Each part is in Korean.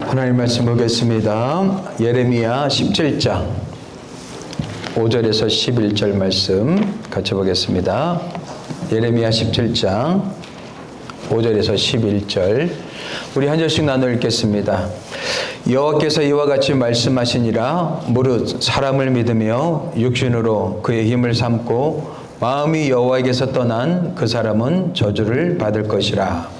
하나님 말씀 보겠습니다. 예레미야 17장 5절에서 11절 말씀 같이 보겠습니다. 예레미야 17장 5절에서 11절 우리 한 절씩 나눠 읽겠습니다. 여호와께서 이와 같이 말씀하시니라. 무릇 사람을 믿으며 육신으로 그의 힘을 삼고 마음이 여호와에게서 떠난 그 사람은 저주를 받을 것이라.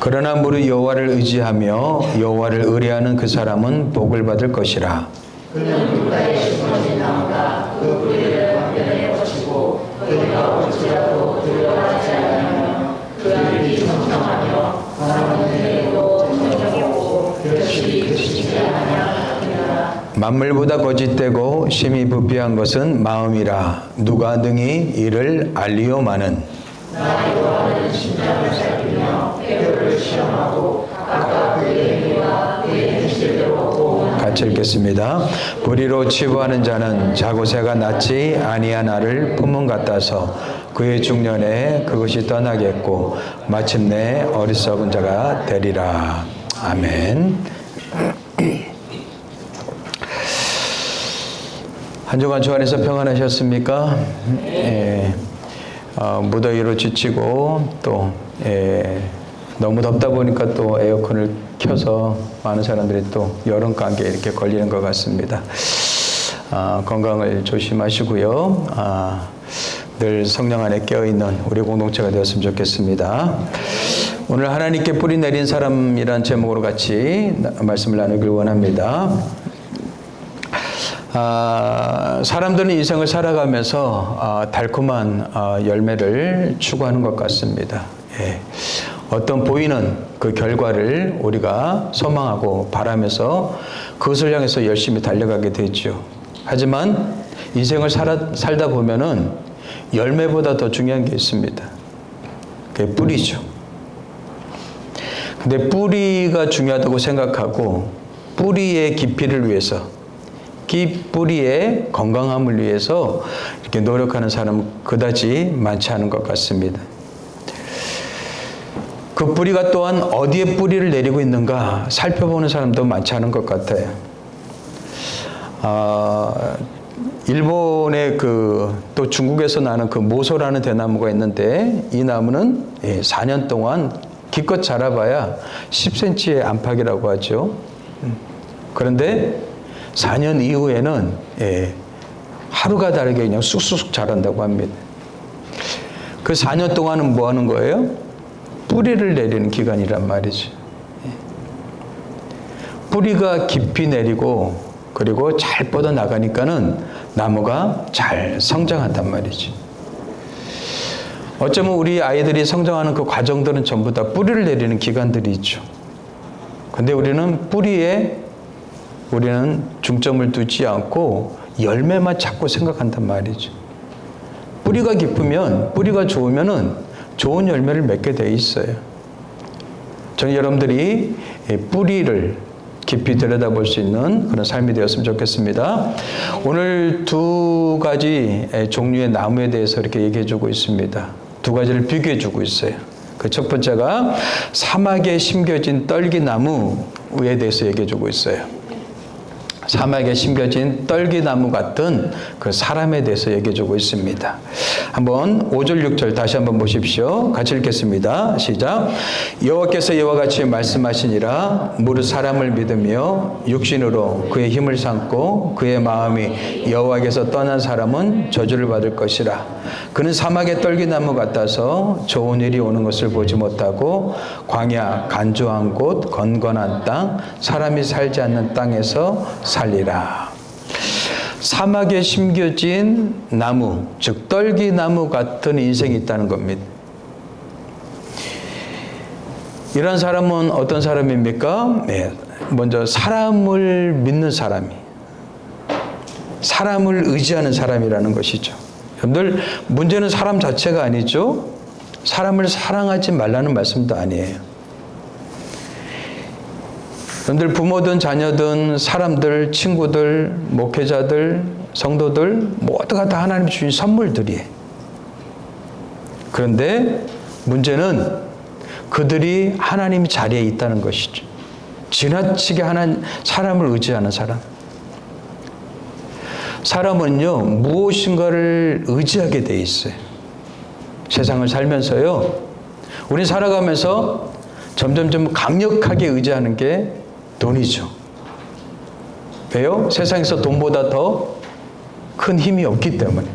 그러나 무릇 여호와를 의지하며 여호와를 의뢰하는 그 사람은 복을 받을 것이라. 그는 누가의 심어진 나무가 그 뿌리를 완전히 뻗치고 그가 올지라도 두려워하지 않으며 그 앞이 성성하며 바람은 내리고 천정이 오고 결실이 그치지 아니하느니라. 만물보다 거짓되고 심히 부패한 것은 마음이라. 누가 능히 이를 알리오마는. 나 여호와는 심장을 살피며 폐교를 시험하고 각각 그의 행위와 그의 행실대로 보응하노니. 같이 읽겠습니다. 불의로 치부하는 자는 자고새가 낫지 아니한 알을 품은 같아서 그의 중년에 그것이 떠나겠고 마침내 어리석은 자가 되리라. 아멘. 한 주간 주 안에서 평안하셨습니까? 예. 무더위로 지치고 또 너무 덥다 보니까 또 에어컨을 켜서 많은 사람들이 또 여름 감기에 이렇게 걸리는 것 같습니다. 건강을 조심하시고요. 늘 성령 안에 깨어있는 우리 공동체가 되었으면 좋겠습니다. 오늘 하나님께 뿌리 내린 사람이란 제목으로 같이 말씀을 나누길 원합니다. 사람들은 인생을 살아가면서 달콤한 열매를 추구하는 것 같습니다. 예. 어떤 보이는 그 결과를 우리가 소망하고 바라면서 그것을 향해서 열심히 달려가게 되죠. 하지만 인생을 살다 보면은 열매보다 더 중요한 게 있습니다. 그게 뿌리죠. 근데 뿌리가 중요하다고 생각하고 뿌리의 깊이를 위해서 뿌리의 건강함을 위해서 이렇게 노력하는 사람은 그다지 많지 않은 것 같습니다. 그 뿌리가 또한 어디에 뿌리를 내리고 있는가 살펴보는 사람도 많지 않은 것 같아요. 일본의 또 중국에서 나는 그 모소라는 대나무가 있는데 이 나무는 4년 동안 기껏 자라봐야 10cm의 안팎이라고 하죠. 그런데 4년 이후에는 하루가 다르게 그냥 쑥쑥 자란다고 합니다. 그 4년 동안은 뭐 하는 거예요? 뿌리를 내리는 기간이란 말이죠. 뿌리가 깊이 내리고 그리고 잘 뻗어 나가니까는 나무가 잘 성장한단 말이죠. 어쩌면 우리 아이들이 성장하는 그 과정들은 전부 다 뿌리를 내리는 기간들이 있죠. 근데 우리는 우리는 중점을 두지 않고 열매만 자꾸 생각한단 말이죠. 뿌리가 깊으면, 뿌리가 좋으면은 좋은 열매를 맺게 돼 있어요. 저는 여러분들이 뿌리를 깊이 들여다볼 수 있는 그런 삶이 되었으면 좋겠습니다. 오늘 두 가지 종류의 나무에 대해서 이렇게 얘기해 주고 있습니다. 두 가지를 비교해 주고 있어요. 그 첫 번째가 사막에 심겨진 떨기나무에 대해서 얘기해 주고 있어요. 사막에 심겨진 떨기나무 같은 그 사람에 대해서 얘기해 주고 있습니다. 한번 5절 6절 다시 한번 보십시오. 같이 읽겠습니다. 시작. 여호와께서 이와 같이 말씀하시니라. 무릇 사람을 믿으며 육신으로 그의 힘을 삼고 그의 마음이 여호와께서 떠난 사람은 저주를 받을 것이라. 그는 사막의 떨기나무 같아서 좋은 일이 오는 것을 보지 못하고 광야 간조한 곳 건건한 땅 사람이 살지 않는 땅에서 살리라. 사막에 심겨진 나무, 즉 떨기나무 같은 인생이 있다는 겁니다. 이런 사람은 어떤 사람입니까? 먼저 사람을 믿는 사람이, 사람을 의지하는 사람이라는 것이죠. 여러분들, 문제는 사람 자체가 아니죠. 사람을 사랑하지 말라는 말씀도 아니에요. 여러분들 부모든 자녀든 사람들, 친구들, 목회자들, 성도들 모두가 다 하나님 주신 선물들이에요. 그런데 문제는 그들이 하나님 자리에 있다는 것이죠. 지나치게 사람을 의지하는 사람. 사람은요, 무엇인가를 의지하게 돼 있어요. 세상을 살면서요, 우리 살아가면서 점점점 강력하게 의지하는 게 돈이죠. 왜요? 세상에서 돈보다 더 큰 힘이 없기 때문에.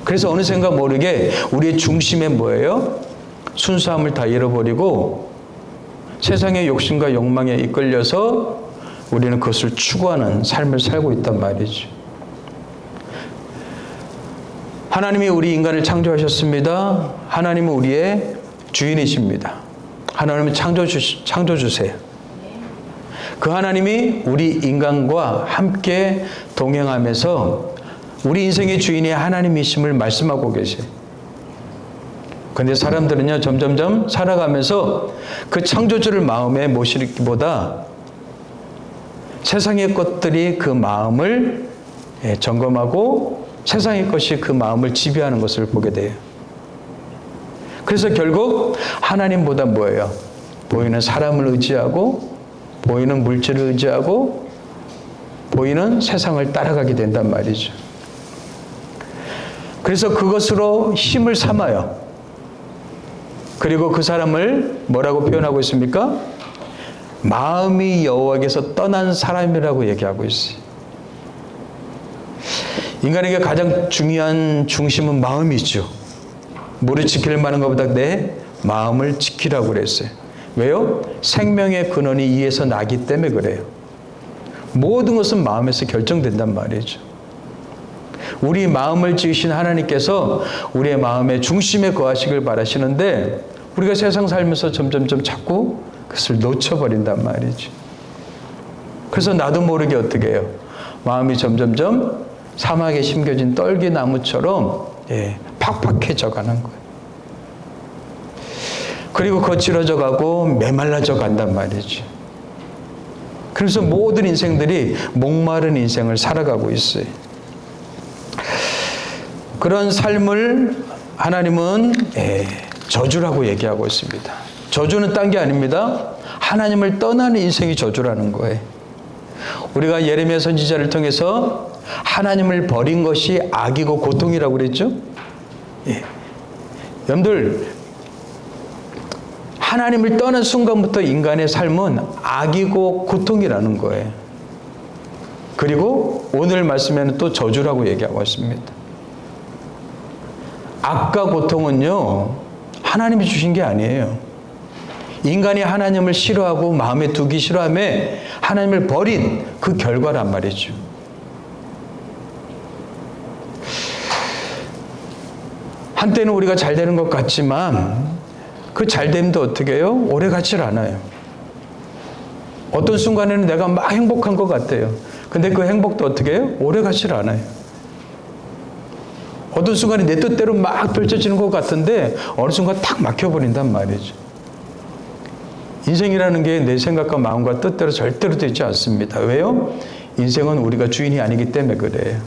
그래서 어느샌가 모르게 우리의 중심에 뭐예요? 순수함을 다 잃어버리고 세상의 욕심과 욕망에 이끌려서 우리는 그것을 추구하는 삶을 살고 있단 말이죠. 하나님이 우리 인간을 창조하셨습니다. 하나님은 우리의 주인이십니다. 하나님은 창조주세요. 그 하나님이 우리 인간과 함께 동행하면서 우리 인생의 주인이 하나님이심을 말씀하고 계세요. 그런데 사람들은요, 점점점 살아가면서 그 창조주를 마음에 모시기보다 세상의 것들이 그 마음을 점검하고 세상의 것이 그 마음을 지배하는 것을 보게 돼요. 그래서 결국 하나님보다 뭐예요? 보이는 사람을 의지하고 보이는 물질을 의지하고 보이는 세상을 따라가게 된단 말이죠. 그래서 그것으로 힘을 삼아요. 그리고 그 사람을 뭐라고 표현하고 있습니까? 마음이 여호와께서 떠난 사람이라고 얘기하고 있어요. 인간에게 가장 중요한 중심은 마음이죠. 무릇 지킬 만한 것보다 내 마음을 지키라고 그랬어요. 왜요? 생명의 근원이 이에서 나기 때문에 그래요. 모든 것은 마음에서 결정된단 말이죠. 우리 마음을 지으신 하나님께서 우리의 마음의 중심에 거하시길 바라시는데 우리가 세상 살면서 점점점 자꾸 그것을 놓쳐버린단 말이죠. 그래서 나도 모르게 어떻게 해요? 마음이 점점점 사막에 심겨진 떨기나무처럼 팍팍해져 가는 거예요. 그리고 거칠어져 가고 메말라져 간단 말이죠. 그래서 모든 인생들이 목마른 인생을 살아가고 있어요. 그런 삶을 하나님은 저주라고 얘기하고 있습니다. 저주는 딴 게 아닙니다. 하나님을 떠나는 인생이 저주라는 거예요. 우리가 예레미야 선지자를 통해서 하나님을 버린 것이 악이고 고통이라고 그랬죠? 여러분들, 하나님을 떠난 순간부터 인간의 삶은 악이고 고통이라는 거예요. 그리고 오늘 말씀에는 또 저주라고 얘기하고 있습니다. 악과 고통은요, 하나님이 주신 게 아니에요. 인간이 하나님을 싫어하고 마음에 두기 싫어함에 하나님을 버린 그 결과란 말이죠. 한때는 우리가 잘 되는 것 같지만 그 잘됨도 어떻게 해요? 오래 가질 않아요. 어떤 순간에는 내가 막 행복한 것 같아요. 근데 그 행복도 어떻게 해요? 오래 가질 않아요. 어떤 순간에 내 뜻대로 막 펼쳐지는 것 같은데 어느 순간 탁 막혀버린단 말이죠. 인생이라는 게 내 생각과 마음과 뜻대로 절대로 되지 않습니다. 왜요? 인생은 우리가 주인이 아니기 때문에 그래요.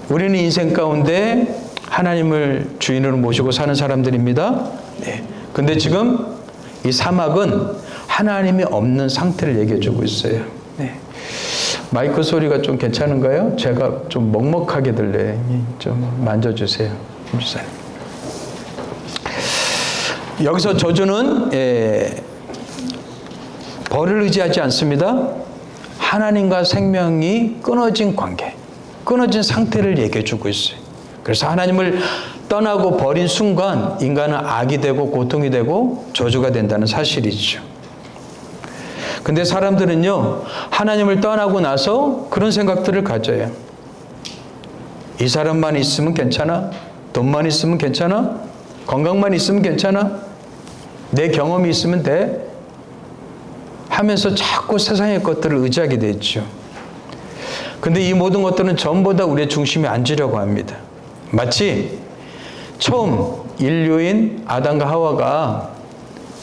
우리는 인생 가운데 하나님을 주인으로 모시고 사는 사람들입니다. 근데 지금 이 사막은 하나님이 없는 상태를 얘기해 주고 있어요. 마이크 소리가 좀 괜찮은가요? 제가 좀 먹먹하게 들려요. 좀 만져주세요. 김주사님. 여기서 저주는 벌을 의지하지 않습니다. 하나님과 생명이 끊어진 관계, 끊어진 상태를 얘기해 주고 있어요. 그래서 하나님을 떠나고 버린 순간 인간은 악이 되고 고통이 되고 저주가 된다는 사실이죠. 근데 사람들은요, 하나님을 떠나고 나서 그런 생각들을 가져요. 이 사람만 있으면 괜찮아? 돈만 있으면 괜찮아? 건강만 있으면 괜찮아? 내 경험이 있으면 돼? 하면서 자꾸 세상의 것들을 의지하게 되죠. 근데 이 모든 것들은 전부 다 우리의 중심에 앉으려고 합니다. 마치 처음 인류인 아담과 하와가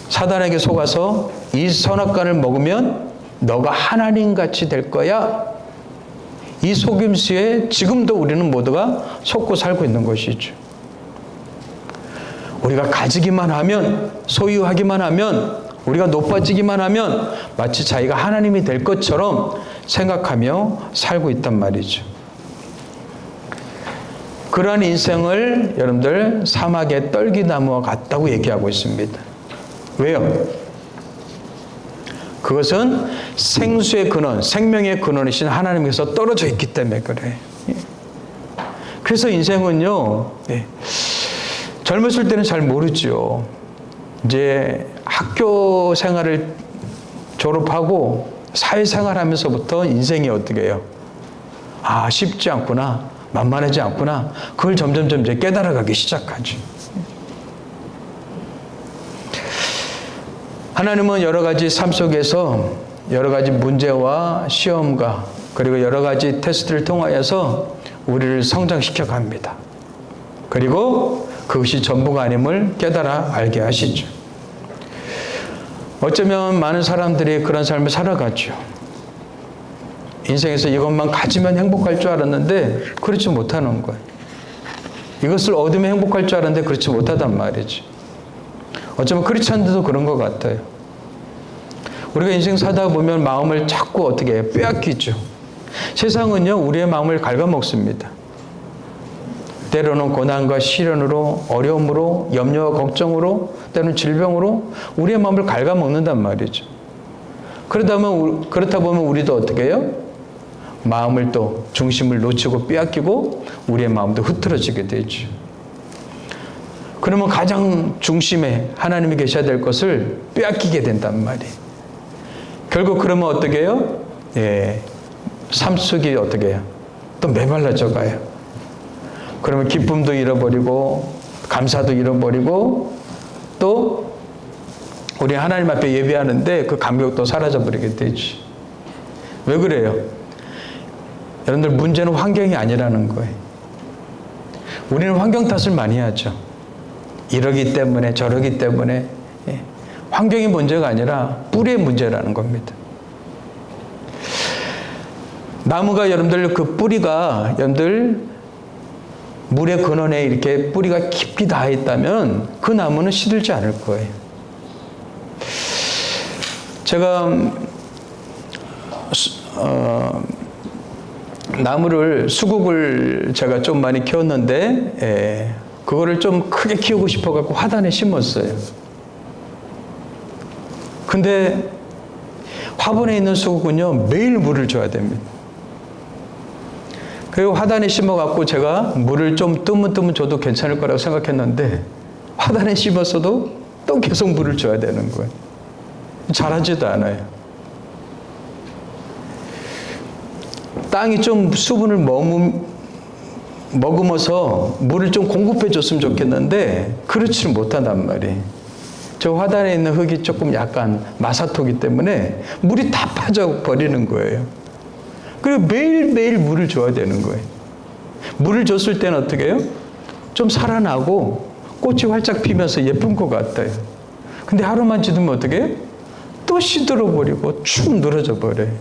사단에게 속아서 이 선악과를 먹으면 너가 하나님같이 될 거야. 이 속임수에 지금도 우리는 모두가 속고 살고 있는 것이죠. 우리가 가지기만 하면, 소유하기만 하면, 우리가 높아지기만 하면 마치 자기가 하나님이 될 것처럼 생각하며 살고 있단 말이죠. 그러한 인생을 여러분들 사막의 떨기나무와 같다고 얘기하고 있습니다. 왜요? 그것은 생수의 근원, 생명의 근원이신 하나님께서 떨어져 있기 때문에 그래. 그래서 인생은요, 젊었을 때는 잘 모르죠. 이제 학교 생활을 졸업하고 사회생활 하면서부터 인생이 어떻게 해요? 아, 쉽지 않구나. 만만하지 않구나. 그걸 점점점 이제 깨달아가기 시작하죠. 하나님은 여러 가지 삶 속에서 여러 가지 문제와 시험과 그리고 여러 가지 테스트를 통하여서 우리를 성장시켜 갑니다. 그리고 그것이 전부가 아님을 깨달아 알게 하시죠. 어쩌면 많은 사람들이 그런 삶을 살아가죠. 인생에서 이것만 가지면 행복할 줄 알았는데 그렇지 못하는 거예요. 이것을 얻으면 행복할 줄 알았는데 그렇지 못하단 말이지. 어쩌면 그렇지 않은데도 그런 것 같아요. 우리가 인생 사다 보면 마음을 자꾸 어떻게 해요? 빼앗기죠. 세상은요, 우리의 마음을 갉아먹습니다. 때로는 고난과 시련으로, 어려움으로, 염려와 걱정으로, 때로는 질병으로 우리의 마음을 갉아먹는단 말이죠. 그렇다 보면 우리도 어떻게 해요? 마음을 또 중심을 놓치고 빼앗기고 우리의 마음도 흐트러지게 되죠. 그러면 가장 중심에 하나님이 계셔야 될 것을 빼앗기게 된단 말이에요. 결국 그러면 어떻게 해요? 삶 속이 어떻게 해요? 또 메말라져 가요. 그러면 기쁨도 잃어버리고 감사도 잃어버리고 또 우리 하나님 앞에 예배하는데 그 감격도 사라져버리게 되지. 왜 그래요? 여러분들 문제는 환경이 아니라는 거예요. 우리는 환경 탓을 많이 하죠. 이러기 때문에 저러기 때문에 환경이 문제가 아니라 뿌리의 문제라는 겁니다. 나무가 여러분들 그 뿌리가 여러분들 물의 근원에 이렇게 뿌리가 깊이 닿아 있다면 그 나무는 시들지 않을 거예요. 제가 나무를 수국을 제가 좀 많이 키웠는데 그거를 좀 크게 키우고 싶어 갖고 화단에 심었어요. 근데 화분에 있는 수국은요 매일 물을 줘야 됩니다. 그리고 화단에 심어갖고 제가 물을 좀 뜨문뜨문 줘도 괜찮을 거라고 생각했는데 화단에 심었어도 또 계속 물을 줘야 되는 거예요. 자라지도 않아요. 땅이 좀 수분을 머금어서 물을 좀 공급해 줬으면 좋겠는데 그렇지는 못한단 말이에요. 저 화단에 있는 흙이 조금 약간 마사토기 때문에 물이 다 빠져버리는 거예요. 그리고 매일매일 물을 줘야 되는 거예요. 물을 줬을 때는 어떻게 해요? 좀 살아나고 꽃이 활짝 피면서 예쁜 것 같아요. 근데 하루만 지나면 어떻게 해요? 또 시들어버리고 축 늘어져 버려요.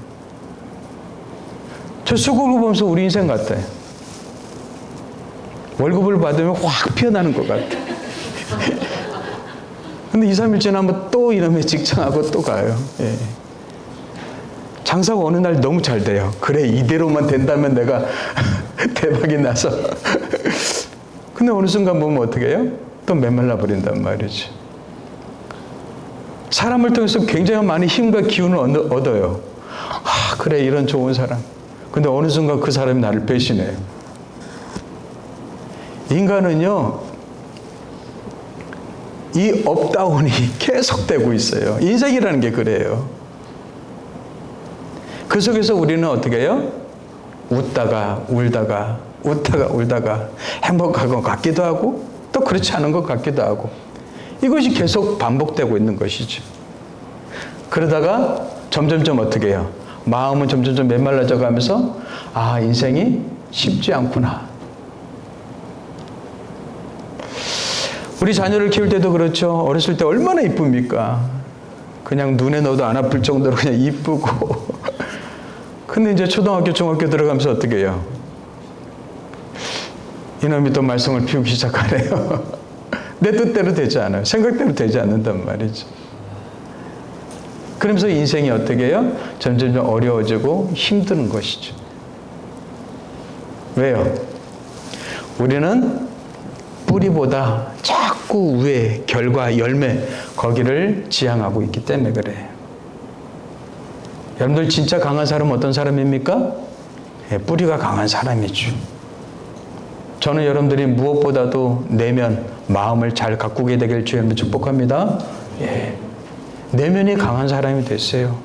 저 수국을 보면서 우리 인생 같아요. 월급을 받으면 확 피어나는 것 같아요. 근데 2, 3일 지나면 또 이놈의 직장하고 또 가요. 예. 장사가 어느 날 너무 잘 돼요. 그래, 이대로만 된다면 내가 대박이 나서. 근데 어느 순간 보면 어떻게 해요? 또 메말라 버린단 말이지. 사람을 통해서 굉장히 많은 힘과 기운을 얻어요. 아, 그래, 이런 좋은 사람. 근데 어느 순간 그 사람이 나를 배신해요. 인간은요, 이 업다운이 계속되고 있어요. 인생이라는 게 그래요. 그 속에서 우리는 어떻게 해요? 웃다가 울다가 행복한 것 같기도 하고 또 그렇지 않은 것 같기도 하고 이것이 계속 반복되고 있는 것이죠. 그러다가 점점점 어떻게 해요? 마음은 점점점 메말라져 가면서 아, 인생이 쉽지 않구나. 우리 자녀를 키울 때도 그렇죠. 어렸을 때 얼마나 이쁩니까? 그냥 눈에 넣어도 안 아플 정도로 그냥 이쁘고. 근데 이제 초등학교, 중학교 들어가면서 어떻게 해요? 이놈이 또 말썽을 피우기 시작하네요. 내 뜻대로 되지 않아요. 생각대로 되지 않는단 말이죠. 그러면서 인생이 어떻게 해요? 점점 어려워지고 힘든 것이죠. 왜요? 우리는 뿌리보다 자꾸 위에 결과, 열매, 거기를 지향하고 있기 때문에 그래요. 여러분들 진짜 강한 사람은 어떤 사람입니까? 예, 뿌리가 강한 사람이죠. 저는 여러분들이 무엇보다도 내면, 마음을 잘 가꾸게 되길 주님을 축복합니다. 예. 내면이 강한 사람이 됐어요.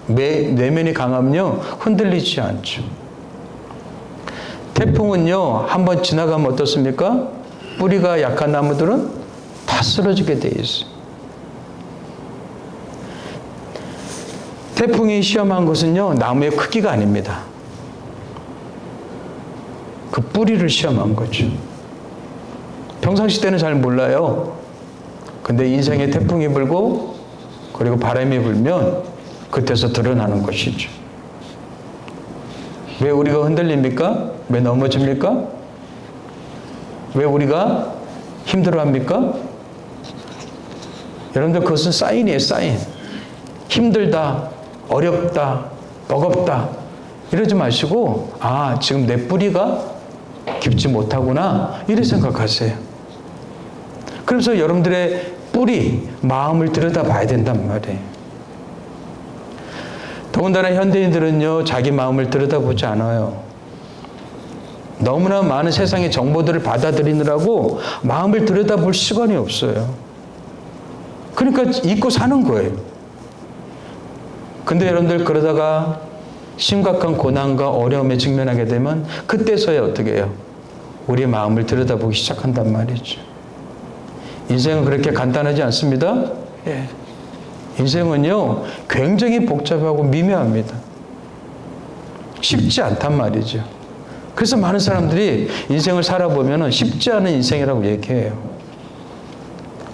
내면이 강하면요, 흔들리지 않죠. 태풍은요, 한번 지나가면 어떻습니까? 뿌리가 약한 나무들은 다 쓰러지게 돼 있어요. 태풍이 시험한 것은요, 나무의 크기가 아닙니다. 그 뿌리를 시험한 거죠. 평상시 때는 잘 몰라요. 근데 인생에 태풍이 불고 그리고 바람이 불면 그때서 드러나는 것이죠. 왜 우리가 흔들립니까? 왜 넘어집니까? 왜 우리가 힘들어합니까? 여러분들 그것은 사인이에요, 사인. 힘들다, 어렵다, 버겁다 이러지 마시고 아, 지금 내 뿌리가 깊지 못하구나 이렇게 생각하세요. 그래서 여러분들의 뿌리, 마음을 들여다봐야 된단 말이에요. 더군다나 현대인들은요, 자기 마음을 들여다보지 않아요. 너무나 많은 세상의 정보들을 받아들이느라고 마음을 들여다볼 시간이 없어요. 그러니까 잊고 사는 거예요. 근데 여러분들 그러다가 심각한 고난과 어려움에 직면하게 되면 그때서야 어떻게 해요? 우리의 마음을 들여다보기 시작한단 말이죠. 인생은 그렇게 간단하지 않습니다. 예. 인생은요, 굉장히 복잡하고 미묘합니다. 쉽지 않단 말이죠. 그래서 많은 사람들이 인생을 살아보면 쉽지 않은 인생이라고 얘기해요.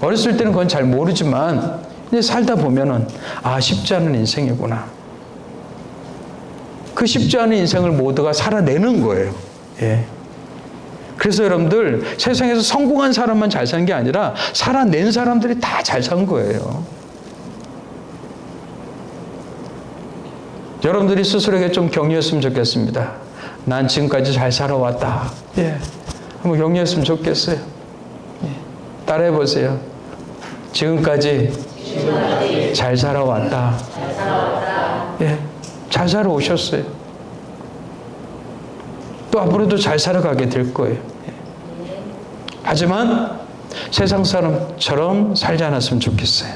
어렸을 때는 그건 잘 모르지만 이제 살다 보면은 아, 쉽지 않은 인생이구나. 그 쉽지 않은 인생을 모두가 살아내는 거예요. 예. 그래서 여러분들 세상에서 성공한 사람만 잘 산 게 아니라 살아낸 사람들이 다 잘 산 거예요. 여러분들이 스스로에게 좀 격려했으면 좋겠습니다. 난 지금까지 잘 살아왔다. 예. 한번 격려했으면 좋겠어요. 예. 따라해 보세요. 지금까지 잘 살아왔다. 예. 잘 살아오셨어요. 또 앞으로도 잘 살아가게 될 거예요. 예. 하지만 세상 사람처럼 살지 않았으면 좋겠어요.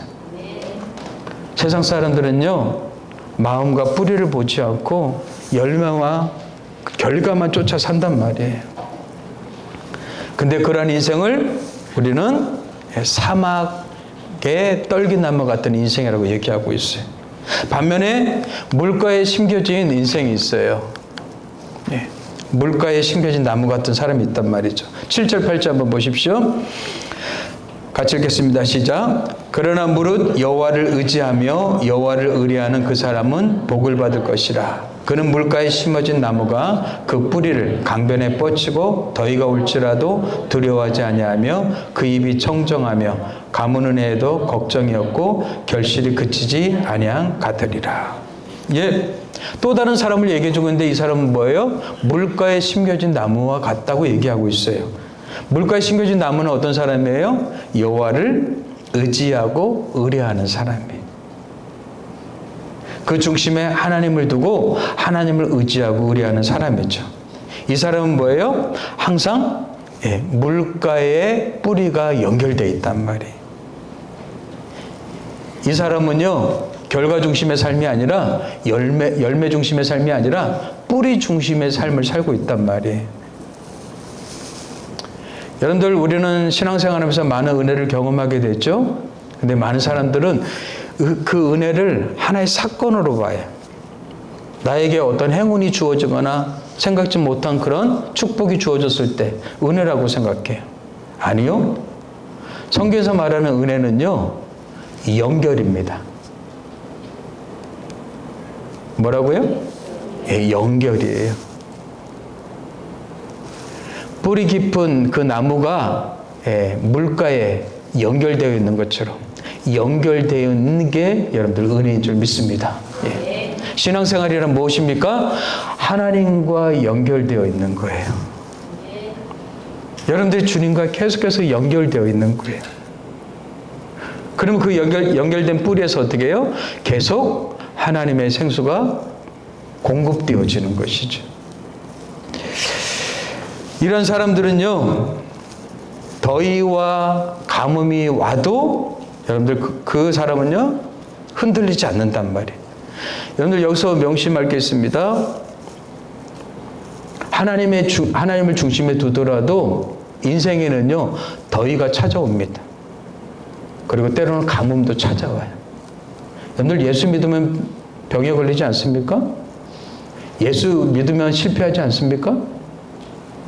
세상 사람들은요, 마음과 뿌리를 보지 않고 열매와 결과만 쫓아 산단 말이에요. 근데 그러한 인생을 우리는 사막의 떨기나무 같은 인생이라고 얘기하고 있어요. 반면에 물가에 심겨진 인생이 있어요. 예. 물가에 심겨진 나무 같은 사람이 있단 말이죠. 7절, 8절 한번 보십시오. 같이 읽겠습니다. 시작. 그러나 무릇 여호와를 의지하며 여호와를 의뢰하는 그 사람은 복을 받을 것이라. 그는 물가에 심어진 나무가 그 뿌리를 강변에 뻗치고 더위가 올지라도 두려워하지 아니하며 그 입이 청정하며 가무는 해에도 걱정이 없고 결실이 그치지 아니한 같으리라. 예. 또 다른 사람을 얘기해 주고 있는데 이 사람은 뭐예요? 물가에 심겨진 나무와 같다고 얘기하고 있어요. 물가에 심겨진 나무는 어떤 사람이에요? 여호와를 의지하고 의뢰하는 사람이에요. 그 중심에 하나님을 두고 하나님을 의지하고 의뢰하는 사람이죠. 이 사람은 뭐예요? 항상 물가에 뿌리가 연결되어 있단 말이에요. 이 사람은요, 결과 중심의 삶이 아니라 열매 중심의 삶이 아니라 뿌리 중심의 삶을 살고 있단 말이에요. 여러분들, 우리는 신앙생활하면서 많은 은혜를 경험하게 됐죠. 근데 많은 사람들은 그 은혜를 하나의 사건으로 봐요. 나에게 어떤 행운이 주어지거나 생각지 못한 그런 축복이 주어졌을 때 은혜라고 생각해요. 아니요. 성경에서 말하는 은혜는요, 연결입니다. 뭐라고요? 예, 연결이에요. 뿌리 깊은 그 나무가 물가에 연결되어 있는 것처럼 연결되어 있는 게 여러분들 은혜인 줄 믿습니다. 예. 신앙생활이란 무엇입니까? 하나님과 연결되어 있는 거예요. 여러분들이 주님과 계속해서 연결되어 있는 거예요. 그러면 그 연결된 뿌리에서 어떻게 해요? 계속 하나님의 생수가 공급되어지는 것이죠. 이런 사람들은요, 더위와 가뭄이 와도 여러분들 그 사람은요, 흔들리지 않는단 말이에요. 여러분들 여기서 명심할 게 있습니다. 하나님을 중심에 두더라도 인생에는요, 더위가 찾아옵니다. 그리고 때로는 가뭄도 찾아와요. 여러분들 예수 믿으면 병에 걸리지 않습니까? 예수 믿으면 실패하지 않습니까?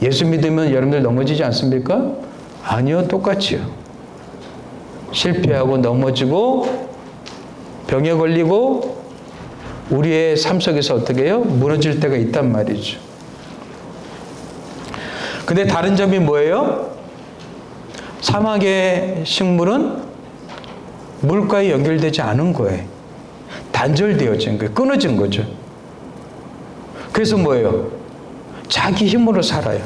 예수 믿으면 여러분들 넘어지지 않습니까? 아니요, 똑같이요. 실패하고 넘어지고 병에 걸리고 우리의 삶 속에서 어떻게 해요? 무너질 때가 있단 말이죠. 근데 다른 점이 뭐예요? 사막의 식물은 물과에 연결되지 않은 거예요. 단절되어진 거예요. 끊어진 거죠. 그래서 뭐예요? 자기 힘으로 살아요.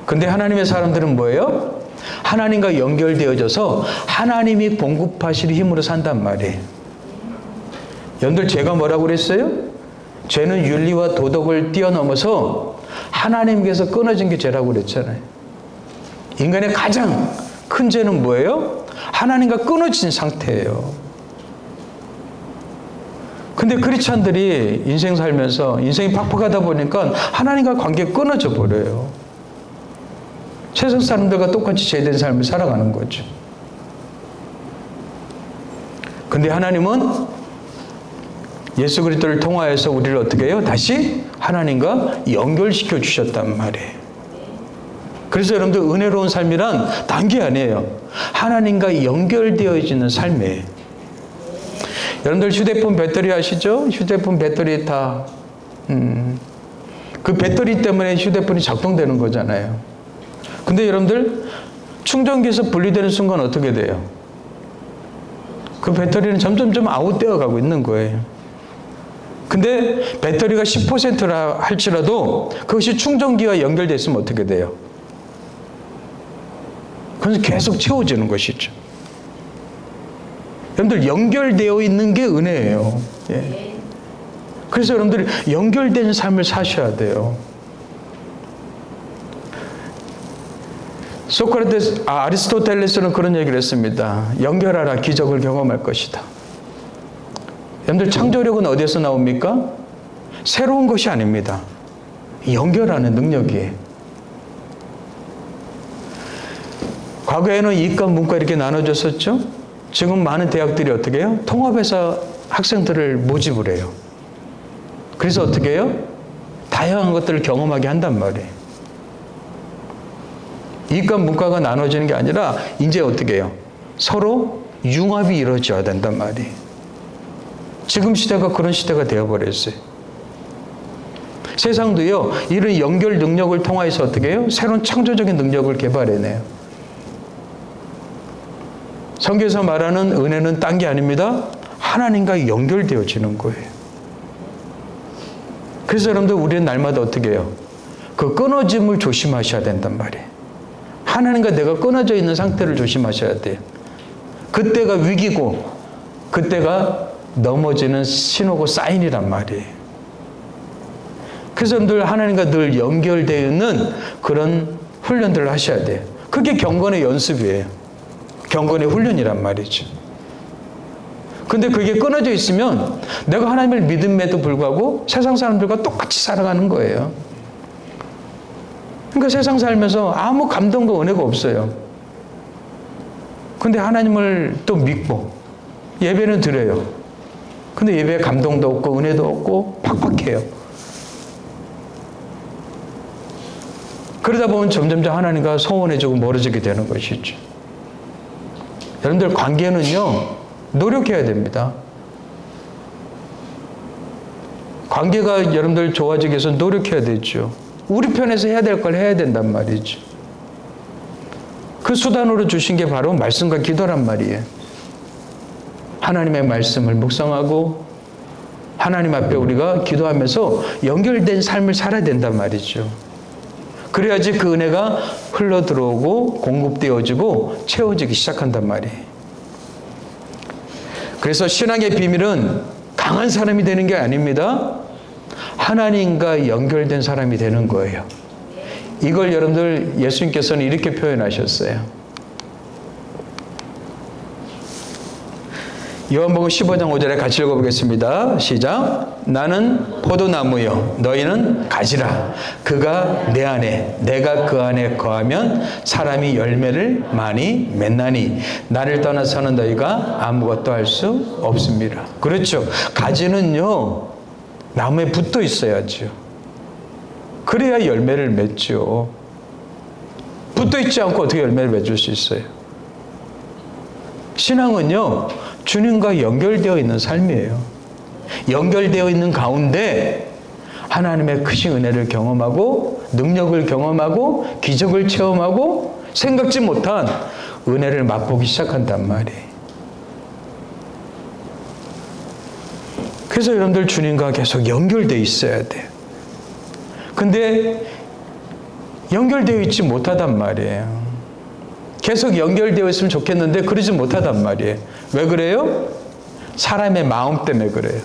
근데 하나님의 사람들은 뭐예요? 하나님과 연결되어져서 하나님이 공급하실 힘으로 산단 말이에요. 여러분들 제가 뭐라고 그랬어요? 죄는 윤리와 도덕을 뛰어넘어서 하나님께서 끊어진 게 죄라고 그랬잖아요. 인간의 가장 큰 죄는 뭐예요? 하나님과 끊어진 상태예요. 근데 크리스찬들이 인생 살면서 인생이 팍팍하다 보니까 하나님과 관계가 끊어져 버려요. 세상 사람들과 똑같이 죄된 삶을 살아가는 거죠. 근데 하나님은 예수 그리스도를 통하여서 우리를 어떻게 해요? 다시 하나님과 연결시켜 주셨단 말이에요. 그래서 여러분들 은혜로운 삶이란 단계 아니에요. 하나님과 연결되어지는 삶이에요. 여러분들 휴대폰 배터리 아시죠? 휴대폰 배터리 다 그 배터리 때문에 휴대폰이 작동되는 거잖아요. 근데 여러분들 충전기에서 분리되는 순간 어떻게 돼요? 그 배터리는 점점점 아웃되어 가고 있는 거예요. 근데 배터리가 10%라 할지라도 그것이 충전기와 연결되어 있으면 어떻게 돼요? 그래서 계속 채워지는 것이죠. 여러분들 연결되어 있는 게 은혜예요. 예. 그래서 여러분들이 연결된 삶을 사셔야 돼요. 아리스토텔레스는 그런 얘기를 했습니다. 연결하라, 기적을 경험할 것이다. 여러분들 창조력은 어디에서 나옵니까? 새로운 것이 아닙니다. 연결하는 능력이에요. 과거에는 이과, 문과 이렇게 나눠졌었죠? 지금 많은 대학들이 어떻게 해요? 통합해서 학생들을 모집을 해요. 그래서 어떻게 해요? 다양한 것들을 경험하게 한단 말이에요. 이과, 문과가 나눠지는 게 아니라 이제 어떻게 해요? 서로 융합이 이루어져야 된단 말이에요. 지금 시대가 그런 시대가 되어버렸어요. 세상도요, 이런 연결 능력을 통해서 어떻게 해요? 새로운 창조적인 능력을 개발해내요. 성경에서 말하는 은혜는 딴 게 아닙니다. 하나님과 연결되어지는 거예요. 그래서 여러분들 우리는 날마다 어떻게 해요? 그 끊어짐을 조심하셔야 된단 말이에요. 하나님과 내가 끊어져 있는 상태를 조심하셔야 돼요. 그때가 위기고 그때가 넘어지는 신호고 사인이란 말이에요. 그래서 여러분들 하나님과 늘 연결되어 있는 그런 훈련들을 하셔야 돼요. 그게 경건의 연습이에요. 경건의 훈련이란 말이죠. 근데 그게 끊어져 있으면 내가 하나님을 믿음에도 불구하고 세상 사람들과 똑같이 살아가는 거예요. 그러니까 세상 살면서 아무 감동과 은혜가 없어요. 근데 하나님을 또 믿고 예배는 드려요. 근데 예배에 감동도 없고 은혜도 없고 팍팍해요. 그러다 보면 점점점 하나님과 소원해지고 멀어지게 되는 것이죠. 여러분들 관계는요, 노력해야 됩니다. 관계가 여러분들 좋아지기 위해서 노력해야 되죠. 우리 편에서 해야 될 걸 해야 된단 말이죠. 그 수단으로 주신 게 바로 말씀과 기도란 말이에요. 하나님의 말씀을 묵상하고 하나님 앞에 우리가 기도하면서 연결된 삶을 살아야 된단 말이죠. 그래야지 그 은혜가 흘러 들어오고 공급되어지고 채워지기 시작한단 말이에요. 그래서 신앙의 비밀은 강한 사람이 되는 게 아닙니다. 하나님과 연결된 사람이 되는 거예요. 이걸 여러분들 예수님께서는 이렇게 표현하셨어요. 요한복음 15장 5절에 같이 읽어보겠습니다. 시작. 나는 포도나무요 너희는 가지라. 그가 내 안에 내가 그 안에 거하면 사람이 열매를 많이 맺나니 나를 떠나서는 너희가 아무것도 할 수 없습니다. 그렇죠. 가지는요 나무에 붙어 있어야죠. 그래야 열매를 맺죠. 붙어 있지 않고 어떻게 열매를 맺을 수 있어요? 신앙은요 주님과 연결되어 있는 삶이에요. 연결되어 있는 가운데 하나님의 크신 은혜를 경험하고 능력을 경험하고 기적을 체험하고 생각지 못한 은혜를 맛보기 시작한단 말이에요. 그래서 여러분들 주님과 계속 연결되어 있어야 돼요. 근데 연결되어 있지 못하단 말이에요. 계속 연결되어 있으면 좋겠는데 그러지 못하단 말이에요. 왜 그래요? 사람의 마음 때문에 그래요.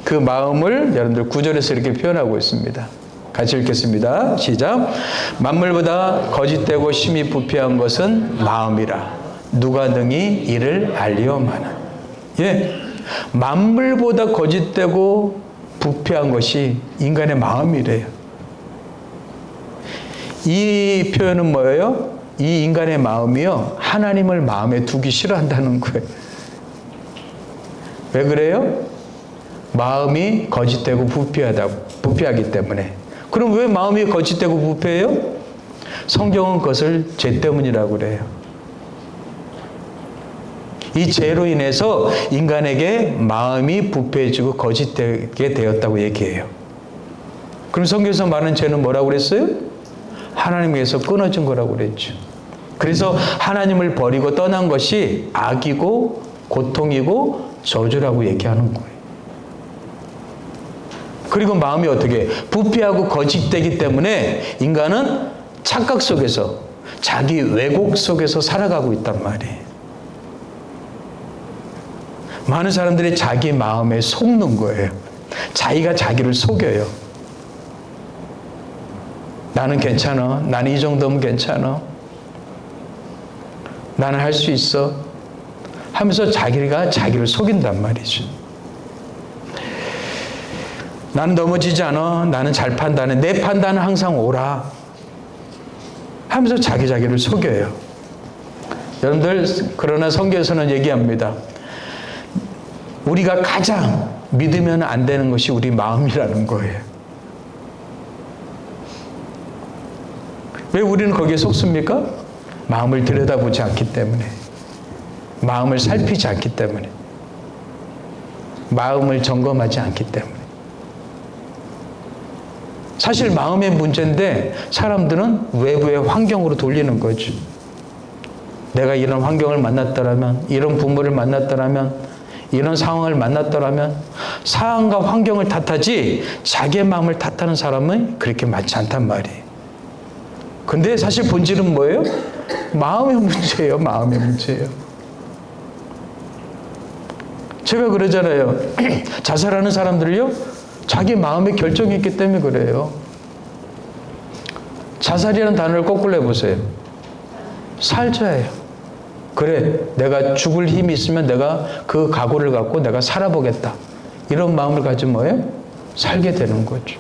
그 마음을 여러분들 9절에서 이렇게 표현하고 있습니다. 같이 읽겠습니다. 시작. 만물보다 거짓되고 심히 부패한 것은 마음이라. 누가 능히 이를 알리오마나. 예, 만물보다 거짓되고 부패한 것이 인간의 마음이래요. 이 표현은 뭐예요? 이 인간의 마음이요 하나님을 마음에 두기 싫어한다는 거예요. 왜 그래요? 마음이 거짓되고 부패하기 때문에. 그럼 왜 마음이 거짓되고 부패해요? 성경은 그것을 죄 때문이라고 그래요. 이 죄로 인해서 인간에게 마음이 부패해지고 거짓되게 되었다고 얘기해요. 그럼 성경에서 말하는 죄는 뭐라고 그랬어요? 하나님께서 끊어진 거라고 그랬죠. 그래서 하나님을 버리고 떠난 것이 악이고 고통이고 저주라고 얘기하는 거예요. 그리고 마음이 어떻게 부패하고 거짓되기 때문에 인간은 착각 속에서 자기 왜곡 속에서 살아가고 있단 말이에요. 많은 사람들이 자기 마음에 속는 거예요. 자기가 자기를 속여요. 나는 괜찮아. 나는 이 정도면 괜찮아. 나는 할 수 있어. 하면서 자기가 자기를 속인단 말이죠. 나는 넘어지지 않아. 나는 잘 판단해. 내 판단은 항상 옳아. 하면서 자기를 속여요. 여러분들, 그러나 성경에서는 얘기합니다. 우리가 가장 믿으면 안 되는 것이 우리 마음이라는 거예요. 왜 우리는 거기에 속습니까? 마음을 들여다보지 않기 때문에. 마음을 살피지 않기 때문에. 마음을 점검하지 않기 때문에. 사실 마음의 문제인데 사람들은 외부의 환경으로 돌리는 거죠. 내가 이런 환경을 만났더라면, 이런 부모를 만났더라면, 이런 상황을 만났더라면 상황과 환경을 탓하지 자기의 마음을 탓하는 사람은 그렇게 많지 않단 말이에요. 근데 사실 본질은 뭐예요? 마음의 문제예요. 마음의 문제예요. 제가 그러잖아요. 자살하는 사람들을요, 자기 마음에 결정이 있기 때문에 그래요. 자살이라는 단어를 거꾸로 해보세요. 살자예요. 그래, 내가 죽을 힘이 있으면 내가 그 각오를 갖고 내가 살아보겠다. 이런 마음을 가지면 뭐예요? 살게 되는 거죠.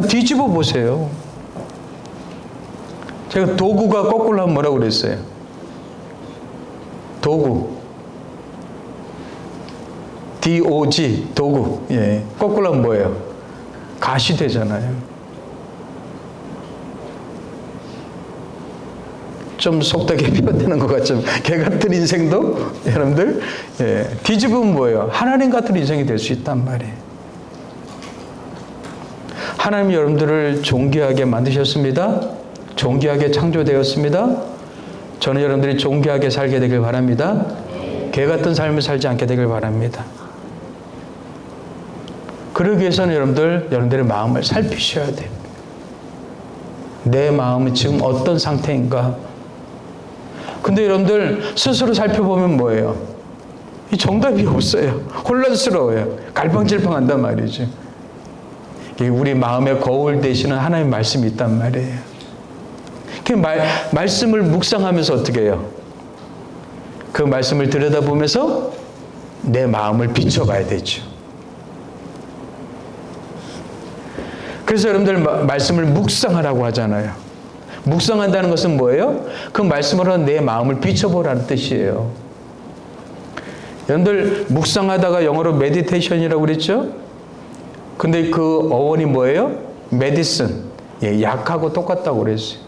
뒤집어 보세요. 제가 도구가 거꾸로 하면 뭐라고 그랬어요? 도구. DOG, 도구. 예. 거꾸로 하면 뭐예요? 가시 되잖아요. 좀 속되게 표현되는 것 같지만 개 같은 인생도 여러분들 뒤집으면 뭐예요? 하나님 같은 인생이 될 수 있단 말이에요. 하나님 여러분들을 존귀하게 만드셨습니다. 존귀하게 창조되었습니다. 저는 여러분들이 존귀하게 살게 되길 바랍니다. 개 같은 삶을 살지 않게 되길 바랍니다. 그러기 위해서는 여러분들의 마음을 살피셔야 돼요. 내 마음은 지금 어떤 상태인가? 근데 여러분들 스스로 살펴보면 뭐예요? 이 정답이 없어요. 혼란스러워요. 갈팡질팡한단 말이죠. 우리 마음의 거울 되시는 하나님의 말씀이 있단 말이에요. 그 말씀을 묵상하면서 어떻게 해요? 그 말씀을 들여다보면서 내 마음을 비춰봐야 되죠. 그래서 여러분들 말씀을 묵상하라고 하잖아요. 묵상한다는 것은 뭐예요? 그 말씀으로 내 마음을 비춰보라는 뜻이에요. 여러분들 묵상하다가 영어로 메디테이션이라고 그랬죠? 근데 그 어원이 뭐예요? 메디슨. 약하고 똑같다고 그랬어요.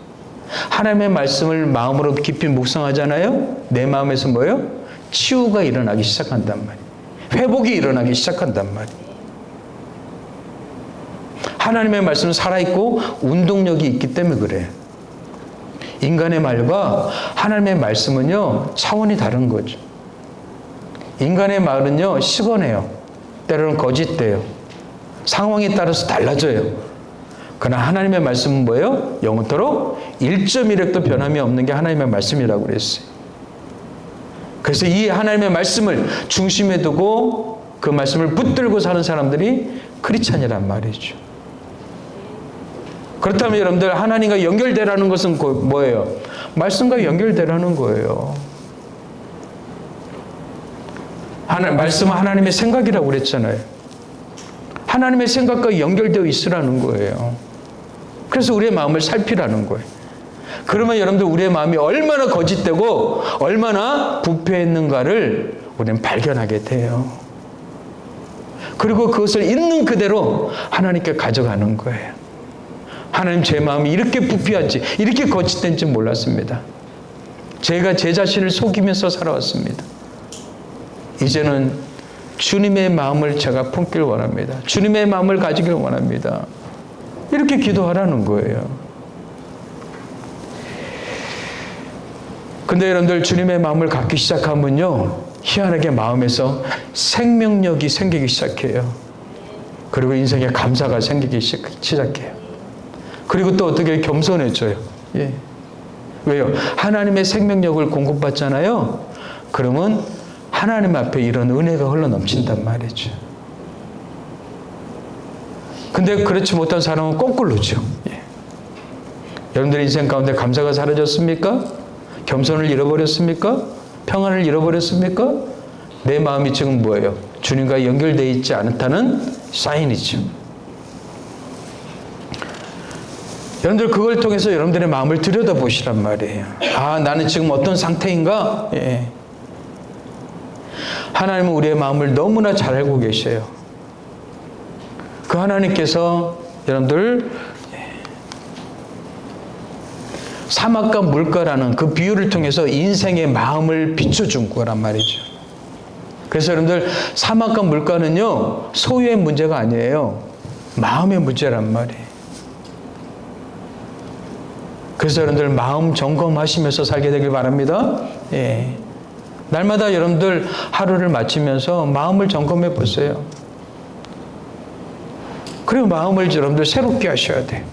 하나님의 말씀을 마음으로 깊이 묵상하잖아요? 내 마음에서 뭐예요? 치유가 일어나기 시작한단 말이에요. 회복이 일어나기 시작한단 말이에요. 하나님의 말씀은 살아있고 운동력이 있기 때문에 그래요. 인간의 말과 하나님의 말씀은요, 차원이 다른 거죠. 인간의 말은요, 시건해요. 때로는 거짓돼요. 상황에 따라서 달라져요. 그러나 하나님의 말씀은 뭐예요? 영원토록 1.1획도 변함이 없는 게 하나님의 말씀이라고 그랬어요. 그래서 이 하나님의 말씀을 중심에 두고 그 말씀을 붙들고 사는 사람들이 크리스찬이란 말이죠. 그렇다면 여러분들 하나님과 연결되라는 것은 뭐예요? 말씀과 연결되라는 거예요. 말씀은 하나님의 생각이라고 그랬잖아요. 하나님의 생각과 연결되어 있으라는 거예요. 그래서 우리의 마음을 살피라는 거예요. 그러면 여러분들 우리의 마음이 얼마나 거짓되고 얼마나 부패했는가를 우리는 발견하게 돼요. 그리고 그것을 있는 그대로 하나님께 가져가는 거예요. 하나님, 제 마음이 이렇게 부패한지 이렇게 거짓된지 몰랐습니다. 제가 제 자신을 속이면서 살아왔습니다. 이제는 주님의 마음을 제가 품길 원합니다. 주님의 마음을 가지길 원합니다. 이렇게 기도하라는 거예요. 근데 여러분들 주님의 마음을 갖기 시작하면요, 희한하게 마음에서 생명력이 생기기 시작해요. 그리고 인생에 감사가 생기기 시작해요. 그리고 또 어떻게 겸손해져요. 예. 왜요? 하나님의 생명력을 공급받잖아요. 그러면 하나님 앞에 이런 은혜가 흘러넘친단 말이죠. 근데 그렇지 못한 사람은 거꾸로죠. 예. 여러분들 인생 가운데 감사가 사라졌습니까? 겸손을 잃어버렸습니까? 평안을 잃어버렸습니까? 내 마음이 지금 뭐예요? 주님과 연결되어 있지 않다는 사인이죠. 여러분들 그걸 통해서 여러분들의 마음을 들여다보시란 말이에요. 아, 나는 지금 어떤 상태인가? 예. 하나님은 우리의 마음을 너무나 잘 알고 계셔요. 그 하나님께서 여러분들 사막과 물가라는 그 비유를 통해서 인생의 마음을 비춰준 거란 말이죠. 그래서 여러분들 사막과 물가는요, 소유의 문제가 아니에요. 마음의 문제란 말이에요. 그래서 여러분들 마음 점검하시면서 살게 되길 바랍니다. 예. 날마다 여러분들 하루를 마치면서 마음을 점검해 보세요. 그리고 마음을 여러분들 새롭게 하셔야 돼요.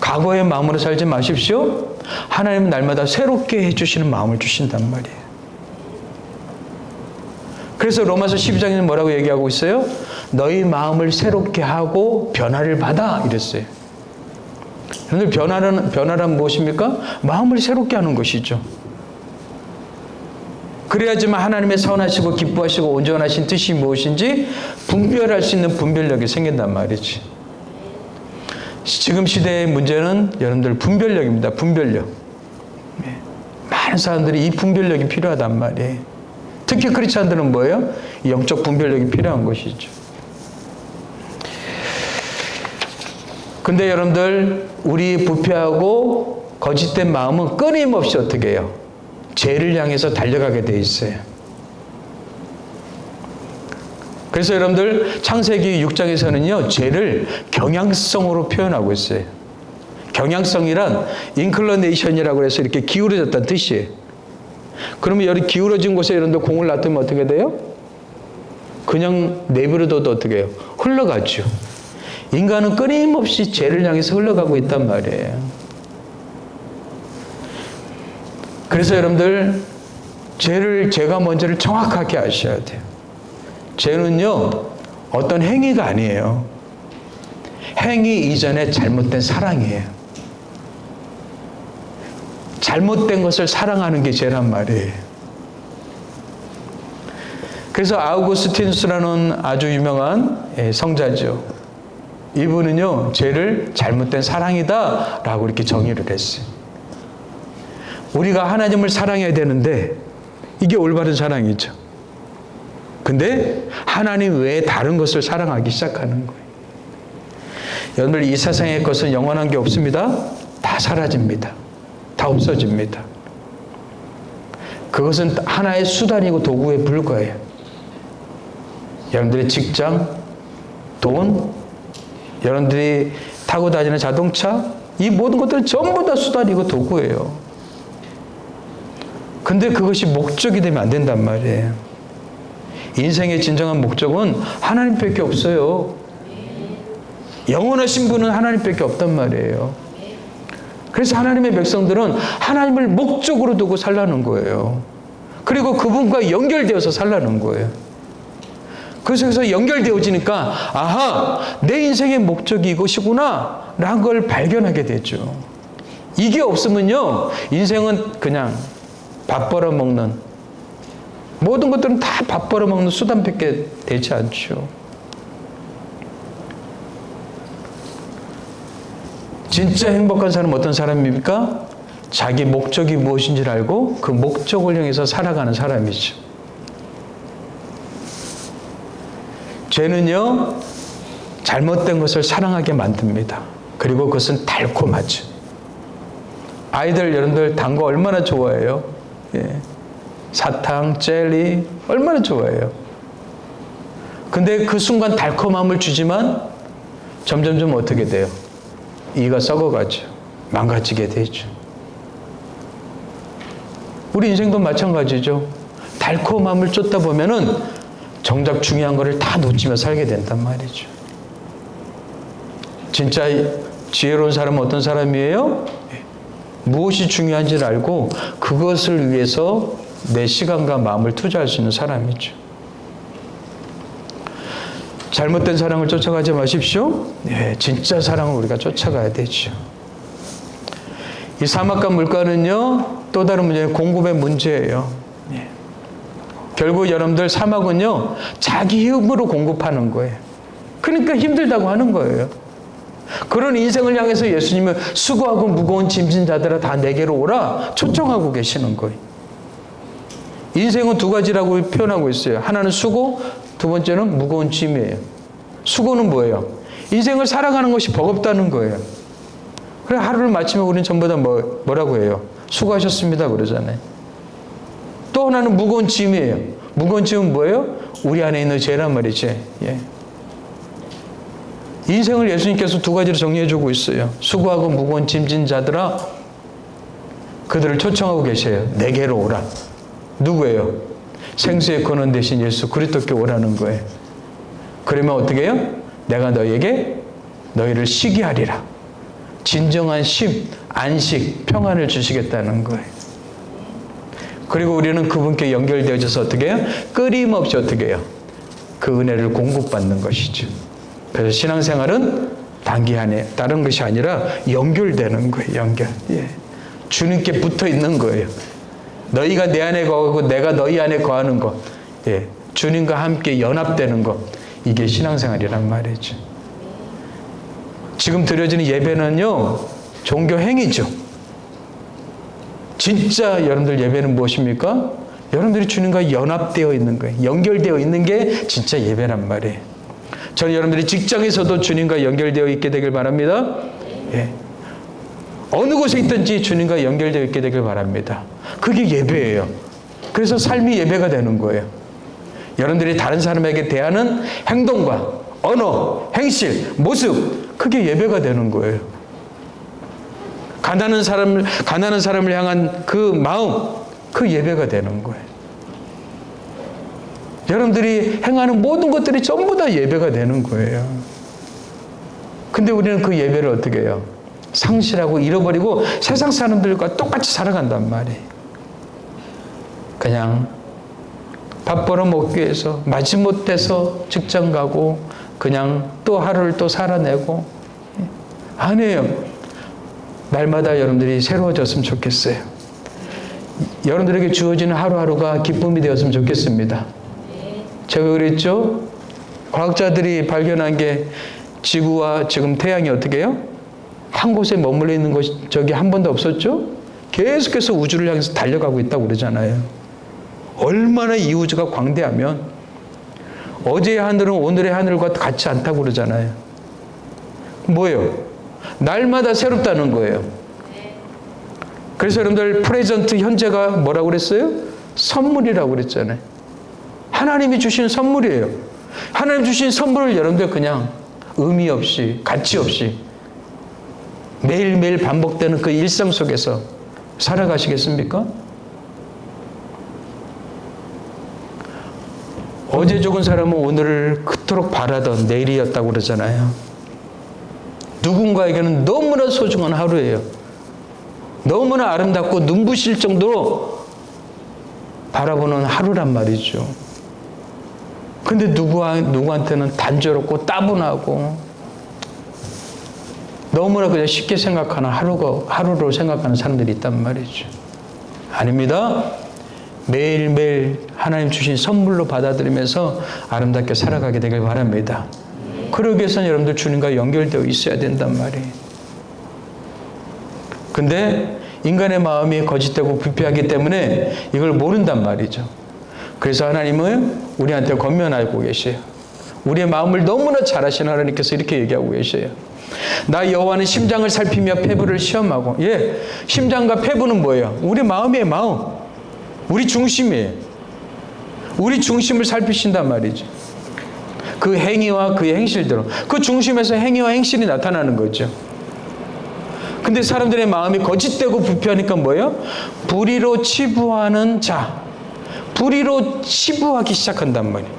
과거의 마음으로 살지 마십시오. 하나님은 날마다 새롭게 해주시는 마음을 주신단 말이에요. 그래서 로마서 12장에는 뭐라고 얘기하고 있어요? 너희 마음을 새롭게 하고 변화를 받아 이랬어요. 여러분들 변화란 무엇입니까? 마음을 새롭게 하는 것이죠. 그래야지만 하나님의 선하시고 기뻐하시고 온전하신 뜻이 무엇인지 분별할 수 있는 분별력이 생긴단 말이지. 지금 시대의 문제는 여러분들 분별력입니다. 분별력. 많은 사람들이 이 분별력이 필요하단 말이에요. 특히 크리스찬들은 뭐예요? 영적 분별력이 필요한 것이죠. 근데 여러분들 우리 부패하고 거짓된 마음은 끊임없이 어떻게 해요? 죄를 향해서 달려가게 돼 있어요. 그래서 여러분들 창세기 6장에서는요, 죄를 경향성으로 표현하고 있어요. 경향성이란 인클러네이션이라고 해서 이렇게 기울어졌다는 뜻이에요. 그러면 여기 기울어진 곳에 여러분들 공을 놔두면 어떻게 돼요? 그냥 내버려둬도 어떻게 해요? 흘러가죠. 인간은 끊임없이 죄를 향해서 흘러가고 있단 말이에요. 그래서 여러분들 죄가 뭔지를 정확하게 아셔야 돼요. 죄는요, 어떤 행위가 아니에요. 행위 이전에 잘못된 사랑이에요. 잘못된 것을 사랑하는 게 죄란 말이에요. 그래서 아우구스티누스라는 아주 유명한 성자죠. 이분은요, 죄를 잘못된 사랑이다 라고 이렇게 정의를 했어요. 우리가 하나님을 사랑해야 되는데 이게 올바른 사랑이죠. 근데 하나님 외에 다른 것을 사랑하기 시작하는 거예요. 여러분들, 이 세상의 것은 영원한 게 없습니다. 다 사라집니다. 다 없어집니다. 그것은 하나의 수단이고 도구에 불과해요. 여러분들의 직장, 돈, 여러분들이 타고 다니는 자동차, 이 모든 것들은 전부 다 수단이고 도구예요. 근데 그것이 목적이 되면 안 된단 말이에요. 인생의 진정한 목적은 하나님밖에 없어요. 영원하신 분은 하나님밖에 없단 말이에요. 그래서 하나님의 백성들은 하나님을 목적으로 두고 살라는 거예요. 그리고 그분과 연결되어서 살라는 거예요. 그래서 연결되어지니까 아하, 내 인생의 목적이 이것이구나 라는 걸 발견하게 되죠. 이게 없으면요, 인생은 그냥 밥 벌어먹는, 모든 것들은 다 밥 벌어먹는 수단밖에 되지 않죠. 진짜 행복한 사람은 어떤 사람입니까? 자기 목적이 무엇인지를 알고 그 목적을 향해서 살아가는 사람이죠. 죄는요, 잘못된 것을 사랑하게 만듭니다. 그리고 그것은 달콤하죠. 아이들, 여러분들 단 거 얼마나 좋아해요? 예. 사탕, 젤리 얼마나 좋아해요? 근데 그 순간 달콤함을 주지만 점점점 어떻게 돼요? 이가 썩어가죠. 망가지게 되죠. 우리 인생도 마찬가지죠. 달콤함을 쫓다 보면은 정작 중요한 거를 다 놓치며 살게 된단 말이죠. 진짜 지혜로운 사람은 어떤 사람이에요? 무엇이 중요한지를 알고 그것을 위해서 내 시간과 마음을 투자할 수 있는 사람이죠. 잘못된 사랑을 쫓아가지 마십시오. 네, 진짜 사랑을 우리가 쫓아가야 되죠. 이 사막과 물가는요, 또 다른 문제는 공급의 문제예요. 네. 결국 여러분들 사막은요, 자기 힘으로 공급하는 거예요. 그러니까 힘들다고 하는 거예요. 그런 인생을 향해서 예수님은 수고하고 무거운 짐진 자들아 다 내게로 오라 초청하고 계시는 거예요. 인생은 두 가지라고 표현하고 있어요. 하나는 수고, 두 번째는 무거운 짐이에요. 수고는 뭐예요? 인생을 살아가는 것이 버겁다는 거예요. 그래, 하루를 마치면 우리는 전부 다 뭐라고 해요? 수고하셨습니다 그러잖아요. 또 하나는 무거운 짐이에요. 무거운 짐은 뭐예요? 우리 안에 있는 죄란 말이지. 예. 인생을 예수님께서 두 가지로 정리해주고 있어요. 수고하고 무거운 짐진 자들아, 그들을 초청하고 계셔요. 내게로 오라. 누구예요? 생수의 근원 되신 예수 그리스도께 오라는 거예요. 그러면 어떻게 해요? 내가 너희를 쉬게 하리라. 진정한 쉼, 안식, 평안을 주시겠다는 거예요. 그리고 우리는 그분께 연결되어져서 어떻게 해요? 끊임없이 어떻게 해요? 그 은혜를 공급받는 것이죠. 그래서 신앙생활은 단기간에 다른 것이 아니라 연결되는 거예요. 연결. 예. 주님께 붙어 있는 거예요. 너희가 내 안에 거하고 내가 너희 안에 거하는 것. 예. 주님과 함께 연합되는 것. 이게 신앙생활이란 말이죠. 지금 드려지는 예배는요, 종교 행위죠. 진짜 여러분들 예배는 무엇입니까? 여러분들이 주님과 연합되어 있는 거예요. 연결되어 있는 게 진짜 예배란 말이에요. 저는 여러분들이 직장에서도 주님과 연결되어 있게 되길 바랍니다. 예. 어느 곳에 있든지 주님과 연결되어 있게 되길 바랍니다. 그게 예배예요. 그래서 삶이 예배가 되는 거예요. 여러분들이 다른 사람에게 대하는 행동과 언어, 행실, 모습, 그게 예배가 되는 거예요. 가난한 사람을 향한 그 마음, 그 예배가 되는 거예요. 여러분들이 행하는 모든 것들이 전부 다 예배가 되는 거예요. 근데 우리는 그 예배를 어떻게 해요? 상실하고 잃어버리고 세상 사람들과 똑같이 살아간단 말이에요. 그냥 밥 벌어먹기 위해서 마지못해서 직장 가고 그냥 또 하루를 또 살아내고. 아니에요. 날마다 여러분들이 새로워졌으면 좋겠어요. 여러분들에게 주어지는 하루하루가 기쁨이 되었으면 좋겠습니다. 제가 그랬죠? 과학자들이 발견한 게 지구와 지금 태양이 어떻게 해요? 한 곳에 머물러 있는 것이 저기 한 번도 없었죠? 계속해서 우주를 향해서 달려가고 있다고 그러잖아요. 얼마나 이 우주가 광대하면 어제의 하늘은 오늘의 하늘과 같지 않다고 그러잖아요. 뭐예요? 날마다 새롭다는 거예요. 그래서 여러분들 프레젠트 현재가 뭐라고 그랬어요? 선물이라고 그랬잖아요. 하나님이 주신 선물이에요. 하나님 주신 선물을 여러분들 그냥 의미 없이 가치 없이 매일매일 반복되는 그 일상 속에서 살아가시겠습니까? 어제 죽은 사람은 오늘을 그토록 바라던 내일이었다고 그러잖아요. 누군가에게는 너무나 소중한 하루예요. 너무나 아름답고 눈부실 정도로 바라보는 하루란 말이죠. 근데 누구한테는 단조롭고 따분하고 너무나 그냥 쉽게 생각하는 하루로 생각하는 사람들이 있단 말이죠. 아닙니다. 매일매일 하나님 주신 선물로 받아들이면서 아름답게 살아가게 되길 바랍니다. 그러기 위해서는 여러분들 주님과 연결되어 있어야 된단 말이에요. 근데 인간의 마음이 거짓되고 부패하기 때문에 이걸 모른단 말이죠. 그래서 하나님은 우리한테 권면하고 계세요. 우리의 마음을 너무나 잘 아시는 하나님께서 이렇게 얘기하고 계세요. 나 여호와는 심장을 살피며 폐부를 시험하고. 심장과 폐부는 뭐예요? 우리 마음이에요. 마음. 우리 중심이에요. 우리 중심을 살피신단 말이죠. 그 행위와 그의 행실대로. 그 중심에서 행위와 행실이 나타나는 거죠. 근데 사람들의 마음이 거짓되고 부패하니까 뭐예요? 불의로 치부하는 자. 불의로 치부하기 시작한단 말이에요.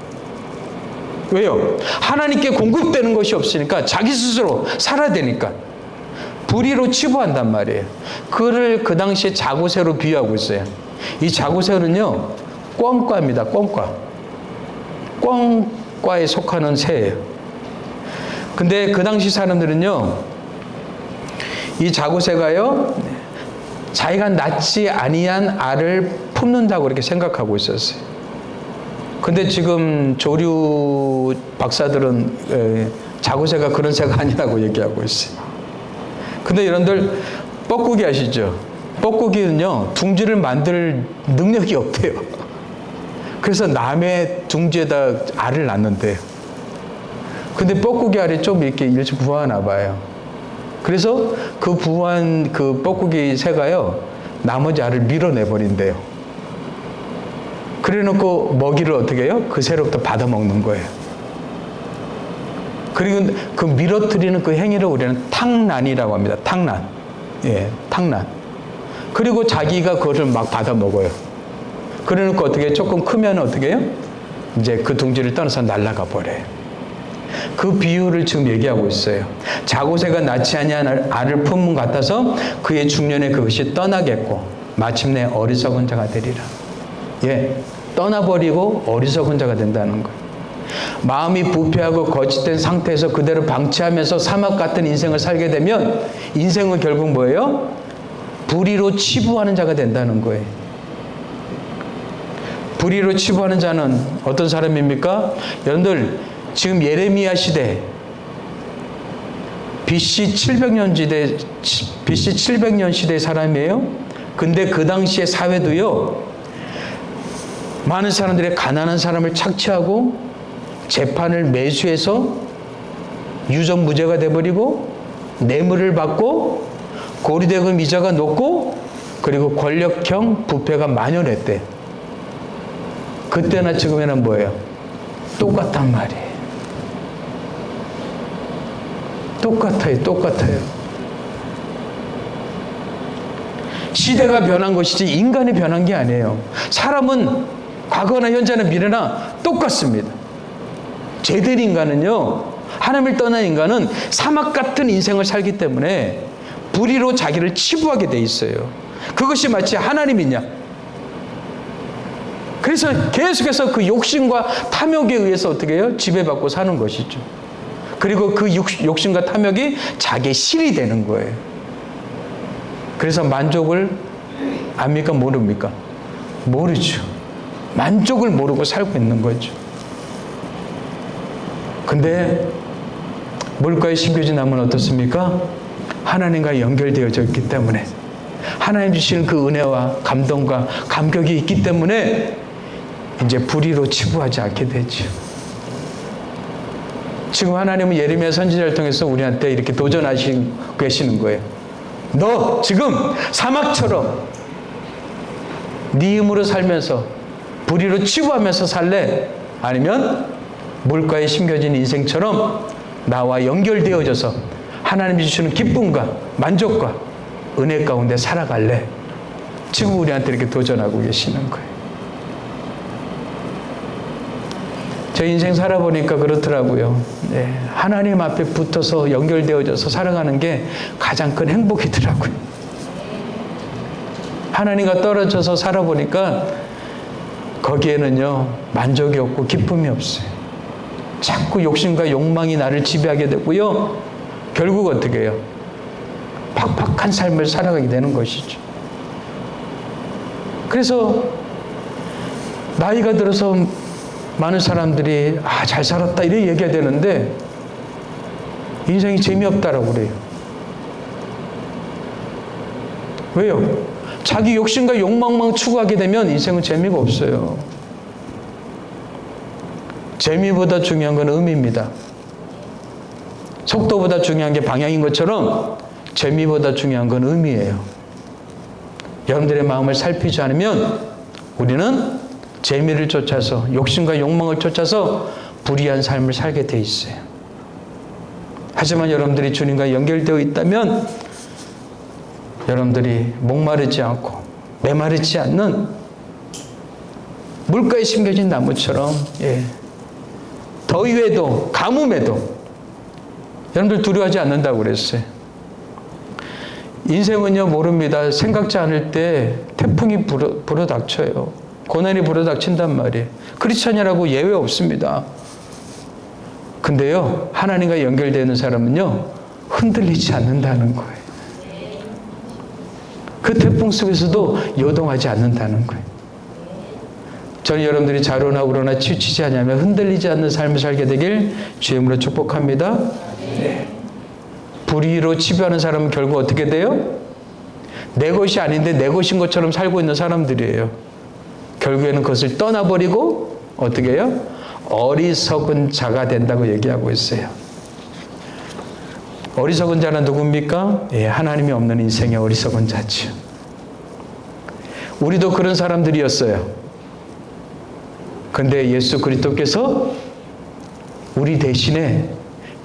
왜요? 하나님께 공급되는 것이 없으니까 자기 스스로 살아야 되니까 불의로 치부한단 말이에요. 그를 그 당시에 자고새로 비유하고 있어요. 이 자고새는요, 꿩과입니다. 꿩과. 꿩과에 속하는 새예요. 근데 그 당시 사람들은요, 이 자고새가요, 자기가 낳지 아니한 알을 품는다고 이렇게 생각하고 있었어요. 근데 지금 조류 박사들은 자고새가 그런 새가 아니라고 얘기하고 있어요. 근데 여러분들 뻐꾸기 아시죠? 뻐꾸기는요, 둥지를 만들 능력이 없대요. 그래서 남의 둥지에다 알을 낳는데요. 근데 뻐꾸기 알이 좀 이렇게 일찍 부화하나 봐요. 그래서 그 부화한 그 뻐꾸기 새가요, 나머지 알을 밀어내버린대요. 그래 놓고 먹이를 어떻게 해요? 그 새로부터 받아먹는 거예요. 그리고 그 밀어뜨리는 그 행위를 우리는 탕란이라고 합니다. 탕란. 탕란. 그리고 자기가 그것을 막 받아먹어요. 그래 놓고 어떻게 해요? 조금 크면 어떻게 해요? 이제 그 둥지를 떠나서 날아가 버려요. 그 비유를 지금 얘기하고 있어요. 자고새가 낳지 아니한 알을 품은 것 같아서 그의 중년에 그것이 떠나겠고 마침내 어리석은 자가 되리라. 떠나버리고 어리석은 자가 된다는 거예요. 마음이 부패하고 거짓된 상태에서 그대로 방치하면서 사막 같은 인생을 살게 되면 인생은 결국 뭐예요? 불의로 치부하는 자가 된다는 거예요. 불의로 치부하는 자는 어떤 사람입니까? 여러분들 지금 예레미야 시대 BC 700년 시대의 사람이에요. 근데 그 당시의 사회도요, 많은 사람들이 가난한 사람을 착취하고 재판을 매수해서 유전무죄가 돼버리고 뇌물을 받고 고리대금 이자가 높고 그리고 권력형 부패가 만연했대. 그때나 지금에는 뭐예요? 똑같단 말이에요. 똑같아요. 시대가 변한 것이지 인간이 변한 게 아니에요. 사람은 과거나 현재나 미래나 똑같습니다. 죄된 인간은요, 하나님을 떠난 인간은 사막 같은 인생을 살기 때문에 불의로 자기를 치부하게 돼 있어요. 그것이 마치 하나님이냐? 그래서 계속해서 그 욕심과 탐욕에 의해서 어떻게 해요? 지배받고 사는 것이죠. 그리고 그 욕심과 탐욕이 자기의 실이 되는 거예요. 그래서 만족을 압니까? 모릅니까? 모르죠. 만족을 모르고 살고 있는 거죠. 근데 물가에 심겨진 나무는 어떻습니까? 하나님과 연결되어져 있기 때문에, 하나님 주시는 그 은혜와 감동과 감격이 있기 때문에 이제 불의로 치부하지 않게 되죠. 지금 하나님은 예레미야 선지자를 통해서 우리한테 이렇게 도전하시고 계시는 거예요. 너 지금 사막처럼 네 힘으로 살면서 불의로 치부하면서 살래? 아니면 물가에 심겨진 인생처럼 나와 연결되어져서 하나님이 주시는 기쁨과 만족과 은혜 가운데 살아갈래? 지금 우리한테 이렇게 도전하고 계시는 거예요. 제 인생 살아보니까 그렇더라고요. 네, 하나님 앞에 붙어서 연결되어져서 살아가는 게 가장 큰 행복이더라고요. 하나님과 떨어져서 살아보니까 거기에는요, 만족이 없고 기쁨이 없어요. 자꾸 욕심과 욕망이 나를 지배하게 되고요, 결국 어떻게 해요? 팍팍한 삶을 살아가게 되는 것이죠. 그래서 나이가 들어서 많은 사람들이 잘 살았다 이렇게 얘기해야 되는데 인생이 재미없다라고 그래요. 왜요? 자기 욕심과 욕망만 추구하게 되면 인생은 재미가 없어요. 재미보다 중요한 건 의미입니다. 속도보다 중요한 게 방향인 것처럼 재미보다 중요한 건 의미예요. 여러분들의 마음을 살피지 않으면 우리는 재미를 쫓아서, 욕심과 욕망을 쫓아서 불의한 삶을 살게 돼 있어요. 하지만 여러분들이 주님과 연결되어 있다면 여러분들이 목마르지 않고 메마르지 않는 물가에 심겨진 나무처럼, 더위에도 가뭄에도 여러분들 두려워하지 않는다고 그랬어요. 인생은요, 모릅니다. 생각지 않을 때 태풍이 불어닥쳐요. 고난이 불어닥친단 말이에요. 크리스찬이라고 예외 없습니다. 근데요, 하나님과 연결되는 사람은요, 흔들리지 않는다는 거예요. 그 태풍 속에서도 요동하지 않는다는 거예요. 저는 여러분들이 자로나 우로나 치우치지 않으면 흔들리지 않는 삶을 살게 되길 주님으로 축복합니다. 네. 불의로 지배하는 사람은 결국 어떻게 돼요? 내 것이 아닌데 내 것인 것처럼 살고 있는 사람들이에요. 결국에는 그것을 떠나버리고 어떻게 해요? 어리석은 자가 된다고 얘기하고 있어요. 어리석은 자는 누굽니까? 하나님이 없는 인생의 어리석은 자죠. 우리도 그런 사람들이었어요. 근데 예수 그리스도께서 우리 대신에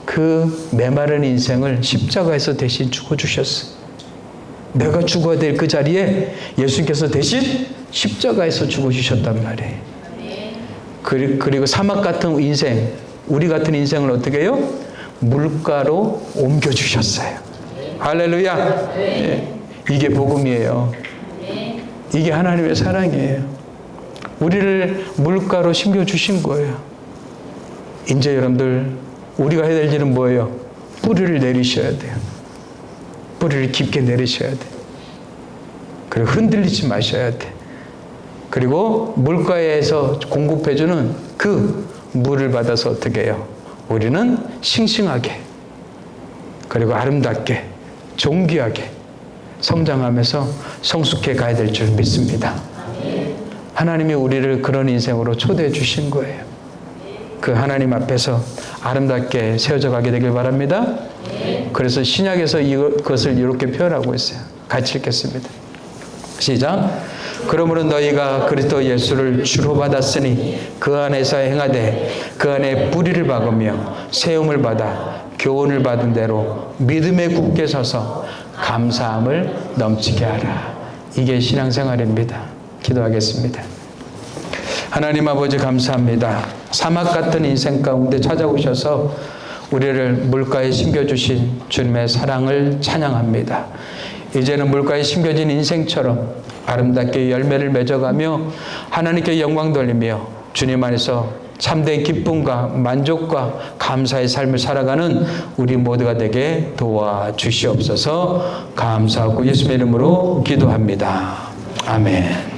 그 메마른 인생을 십자가에서 대신 죽어주셨어요. 내가 죽어야 될 그 자리에 예수님께서 대신 십자가에서 죽어주셨단 말이에요. 그리고 사막 같은 인생, 우리 같은 인생을 어떻게 해요? 물가로 옮겨주셨어요. 할렐루야. 네. 이게 복음이에요. 이게 하나님의 사랑이에요. 우리를 물가로 심겨주신 거예요. 이제 여러분들, 우리가 해야 될 일은 뭐예요? 뿌리를 내리셔야 돼요. 뿌리를 깊게 내리셔야 돼. 그리고 흔들리지 마셔야 돼. 그리고 물가에서 공급해주는 그 물을 받아서 어떻게 해요? 우리는 싱싱하게, 그리고 아름답게, 존귀하게 성장하면서 성숙해 가야 될 줄 믿습니다. 하나님이 우리를 그런 인생으로 초대해 주신 거예요. 그 하나님 앞에서 아름답게 세워져 가게 되길 바랍니다. 그래서 신약에서 이것을 이렇게 표현하고 있어요. 같이 읽겠습니다. 시작. 그러므로 너희가 그리스도 예수를 주로 받았으니 그 안에서 행하되 그 안에 뿌리를 박으며 세움을 받아 교훈을 받은 대로 믿음에 굳게 서서 감사함을 넘치게 하라. 이게 신앙생활입니다. 기도하겠습니다. 하나님 아버지 감사합니다. 사막 같은 인생 가운데 찾아오셔서 우리를 물가에 심겨주신 주님의 사랑을 찬양합니다. 이제는 물가에 심겨진 인생처럼 아름답게 열매를 맺어가며 하나님께 영광 돌리며 주님 안에서 참된 기쁨과 만족과 감사의 삶을 살아가는 우리 모두가 되게 도와주시옵소서. 감사하고 예수님의 이름으로 기도합니다. 아멘.